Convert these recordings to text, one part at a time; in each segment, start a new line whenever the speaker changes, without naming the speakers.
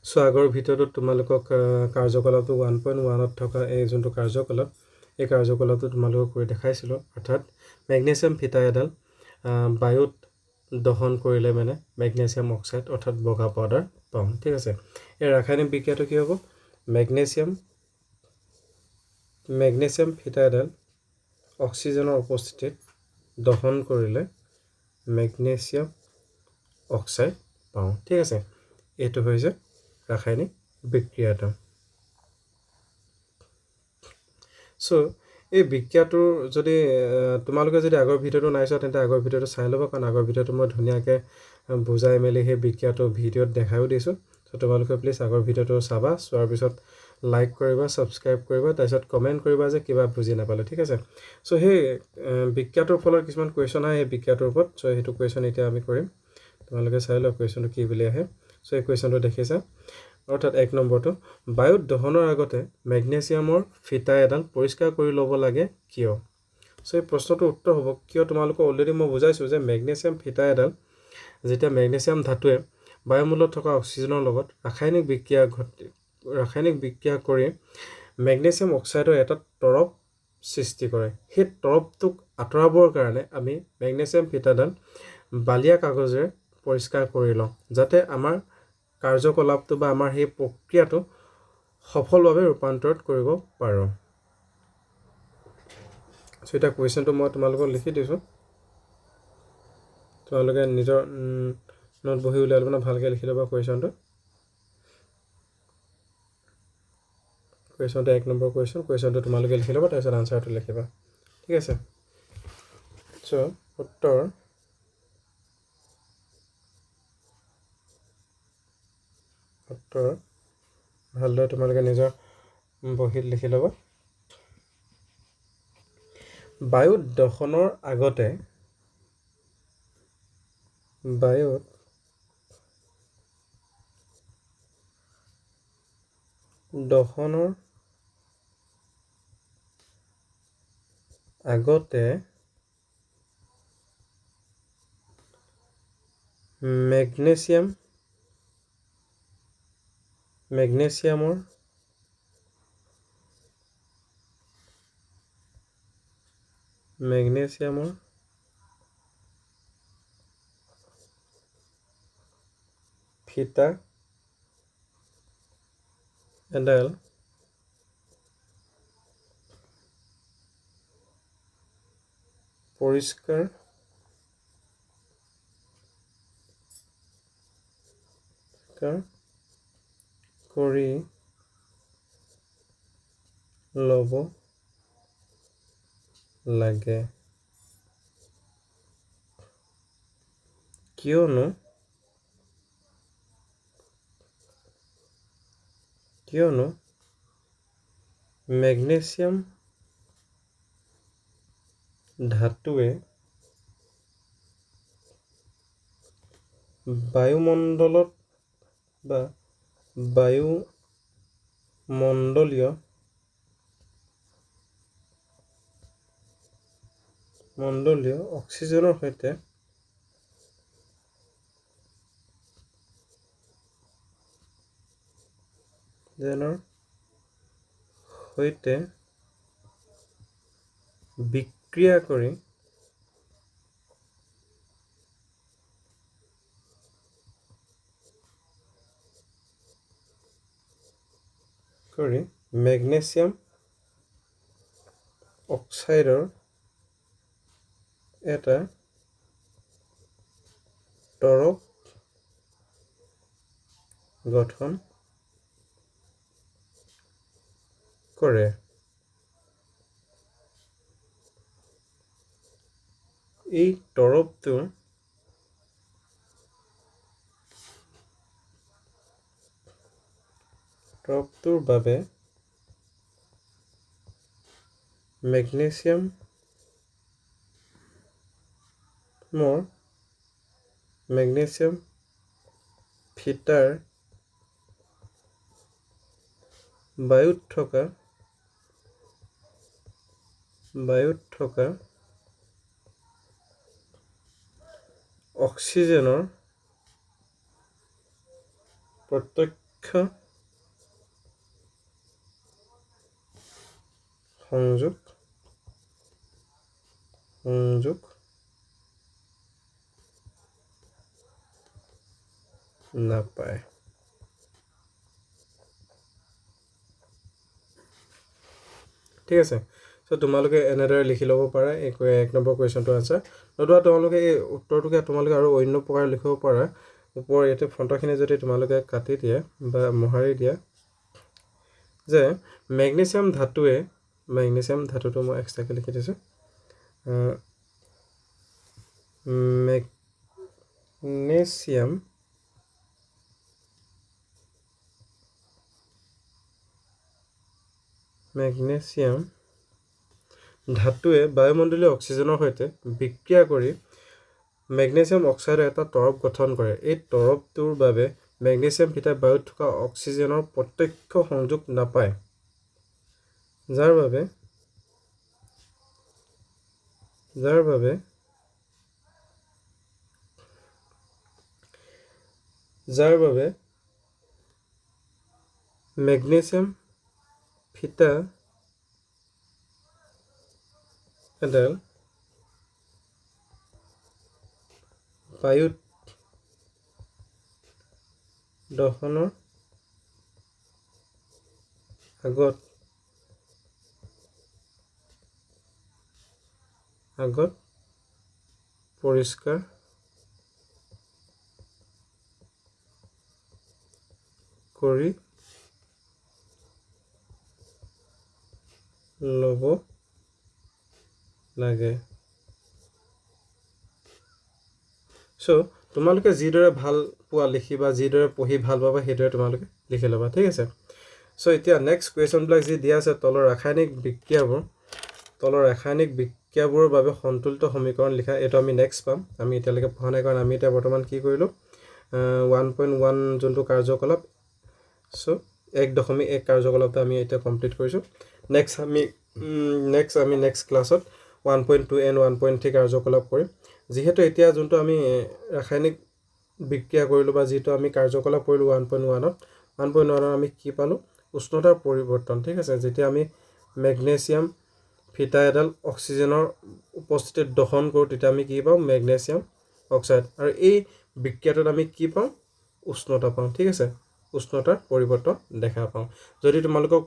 so আগৰ ভিডিঅ'টোত তোমালোকক কাৰ্যকলাপটো 1.1ত থকা এই যোনটো কাৰ্যকলাপ এই কাৰ্যকলাপটো তোমালোকক কৰি দেখাইছিলোঁ অৰ্থাৎ মেগনেছিয়াম ফিটা এডাল বায়ুত দহন কৰিলে মানে মেগনেছিয়াম অক্সাইড অৰ্থাৎ বগা পাউডাৰ পাম ঠিক আছে এই ৰাসায়নিক বিক্ৰিয়াটো কি হ'ব মেগনেছিয়াম ফিটা এডাল অক্সিজেনৰ উপস্থিতিত দহন কৰিলে মেগনেছিয়াম অক্সাইড পাওঁ ঠিক আছে এইটো হৈছে ৰাসায়নিক বিক্ৰিয়াটো সো এই বিক্ৰিয়াটোৰ যদি তোমালোকে যদি আগৰ ভিডিঅ'টো নাই চোৱা তেন্তে আগৰ ভিডিঅ'টো চাই ল'বা কাৰণ আগৰ ভিডিঅ'টো মই ধুনীয়াকৈ বুজাই মেলি সেই বিক্ৰিয়াটো ভিডিঅ'ত দেখাইও দিছোঁ সো তোমালোকে প্লিজ আগৰ ভিডিঅ'টো চাবা চোৱাৰ পিছত লাইক কৰিবা ছাবস্ক্ৰাইব কৰিবা তাৰপিছত কমেণ্ট কৰিবা যে কিবা বুজি নাপালে ঠিক আছে সো সেই বিক্ৰিয়াটোৰ ফলত কিছুমান কুৱেশ্যন আহে এই বিক্ৰিয়াটোৰ ওপৰত সো সেইটো কুৱেশ্যন এতিয়া আমি কৰিম তোমালোকে চাই লোৱা কুৱেশ্যনটো কি বুলি আহে সো এই কুৱেশ্যনটো দেখিছা অৰ্থাৎ 1 নম্বৰটো বায়ুত দহনৰ আগতে মেগনেছিয়ামৰ ফিটা এডাল পৰিষ্কাৰ কৰি ল'ব লাগে কিয় সো এই প্ৰশ্নটোৰ উত্তৰ হ'ব কিয় তোমালোকক অলৰেডি মই বুজাইছোঁ যে মেগনেছিয়াম ফিটা এডাল যেতিয়া মেগনেছিয়াম ধাতুৱে বায়ুমণ্ডলত থকা অক্সিজেনৰ লগত ৰাসায়নিক বিক্ৰিয়া কৰি মেগনেছিয়াম অক্সাইডৰ এটা তৰপ সৃষ্টি কৰে সেই তৰপটোক আঁতৰাবৰ কাৰণে আমি মেগনেছিয়াম ফিটাডাল বালিয়া কাগজেৰে পৰিষ্কাৰ কৰি লওঁ যাতে আমাৰ কাৰ্যকলাপটো বা আমাৰ সেই প্ৰক্ৰিয়াটো সফলভাৱে ৰূপান্তৰিত কৰিব পাৰোঁ সো এটা কুৱেশ্যনটো মই তোমালোকক লিখি দিছোঁ তোমালোকে নিজৰ নোট বহি উলিয়াই ল'ব ভালকৈ লিখি ল'বা কুৱেশ্যনটো 1 নম্বৰ কুৱেশ্যনটো তোমালোকে লিখি ল'বা তাৰপিছত আনচাৰটো লিখিবা ঠিক আছে সো উত্তৰ ভালদৰে তোমালোকে নিজৰ বহীত লিখি ল'বা বায়ুত দহনৰ আগতে মেগনেছিয়ামৰ ফিটা এডাল পৰিষ্কাৰ কৰি ল'ব লাগে কিয়নো মেগনেছিয়াম ধাতুৱে বায়ুমণ্ডলীয় অক্সিজেনৰ সৈতে বিক্ৰিয়া কৰি মেগনেছিয়াম অক্সাইডৰ এটা তৰপ গঠন কৰে এই তৰপটোৰ বাবে মেগনেছিয়াম ফিটাৰ বায়ুত থকা অক্সিজেনৰ প্ৰত্যক্ষ সংযোগ নাপায় ঠিক আছে সো তোমালোকে এনেদৰে লিখি ল'ব পাৰা এক নম্বৰ কুৱেশ্যনটো আনচাৰ নতুবা তোমালোকে এই উত্তৰটোকে তোমালোকে আৰু অন্য প্ৰকাৰ লিখিব পাৰা ওপৰ ইয়াতে ফণ্টৰখিনি যদি তোমালোকে কাটি দিয়ে বা মোহাৰি দিয়া যে মেগনেছিয়াম ধাতুটো মই এক্সট্ৰাকৈ লিখি দিছোঁ মেগনেছিয়াম ধাতুৱে বায়ুমণ্ডলীয় অক্সিজেনৰ সৈতে বিক্ৰিয়া কৰি মেগনেছিয়াম অক্সাইডৰ এটা তৰপ গঠন কৰে এই তৰপটোৰ বাবে মেগনেছিয়াম ফিতাই বায়ুত থকা অক্সিজেনৰ প্ৰত্যক্ষ সংযোগ নাপায় যাৰ বাবে মেগনেছিয়াম ফিতা এডাল বায়ুত দহনৰ আগত পৰিষ্কাৰ কৰি ল'ব লাগে সো তোমালোকে যিদৰে ভাল পোৱা লিখিবা যিদৰে পঢ়ি ভাল পাবা সেইদৰে তোমালোকে লিখি ল'বা ঠিক আছে সো এতিয়া নেক্সট কুৱেশ্যনবিলাক যি দিয়া আছে তলৰ ৰাসায়নিক বিক্ৰিয়াবোৰৰ বাবে সন্তুলিত সমীকৰণ লিখা এইটো আমি নেক্সট পাম আমি এতিয়ালৈকে পঢ়া নাই কাৰণ আমি এতিয়া বৰ্তমান কি কৰিলোঁ 1.1 যোনটো কাৰ্যকলাপ সো 1.1 কাৰ্যকলাপটো আমি এতিয়া কমপ্লিট কৰিছোঁ নেক্সট আমি নেক্সট ক্লাছত 1.2 and 1.3 কাৰ্যকলাপ কৰিম যিহেতু এতিয়া যোনটো আমি ৰাসায়নিক বিক্ৰিয়া কৰিলোঁ বা যিটো আমি কাৰ্যকলাপ কৰিলোঁ 1.1ত আমি কি পালোঁ উষ্ণতাৰ পৰিৱৰ্তন ঠিক আছে যেতিয়া আমি মেগনেছিয়াম ফিতা এডাল অক্সিজেনৰ উপস্থিতিত দহন কৰোঁ তেতিয়া আমি কি পাওঁ মেগনেছিয়াম অক্সাইড আৰু এই বিক্ৰিয়াটোত আমি কি পাওঁ উষ্ণতা পাওঁ ঠিক আছে উষ্ণতাৰ পৰিৱৰ্তন দেখা পাওঁ যদি তোমালোকক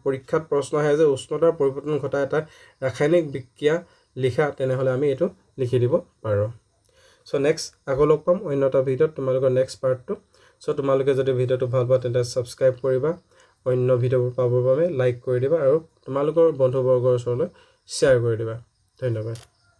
পৰীক্ষাত প্ৰশ্ন আহে যে উষ্ণতাৰ পৰিৱৰ্তন ঘটা এটা ৰাসায়নিক বিক্ৰিয়া লিখা তেনেহ'লে আমি এইটো লিখি দিব পাৰোঁ সো নেক্সট আকৌ লগ পাম অন্য এটা ভিডিঅ'ত তোমালোকৰ নেক্সট পাৰ্টটো সো তোমালোকে যদি ভিডিঅ'টো ভাল পোৱা তেন্তে ছাবস্ক্ৰাইব কৰিবা অন্য ভিডিঅ'বোৰ পাবৰ বাবে লাইক কৰি দিবা আৰু তোমালোকৰ বন্ধুবৰ্গৰ ওচৰলৈ শ্বেয়াৰ কৰি দিবা ধন্যবাদ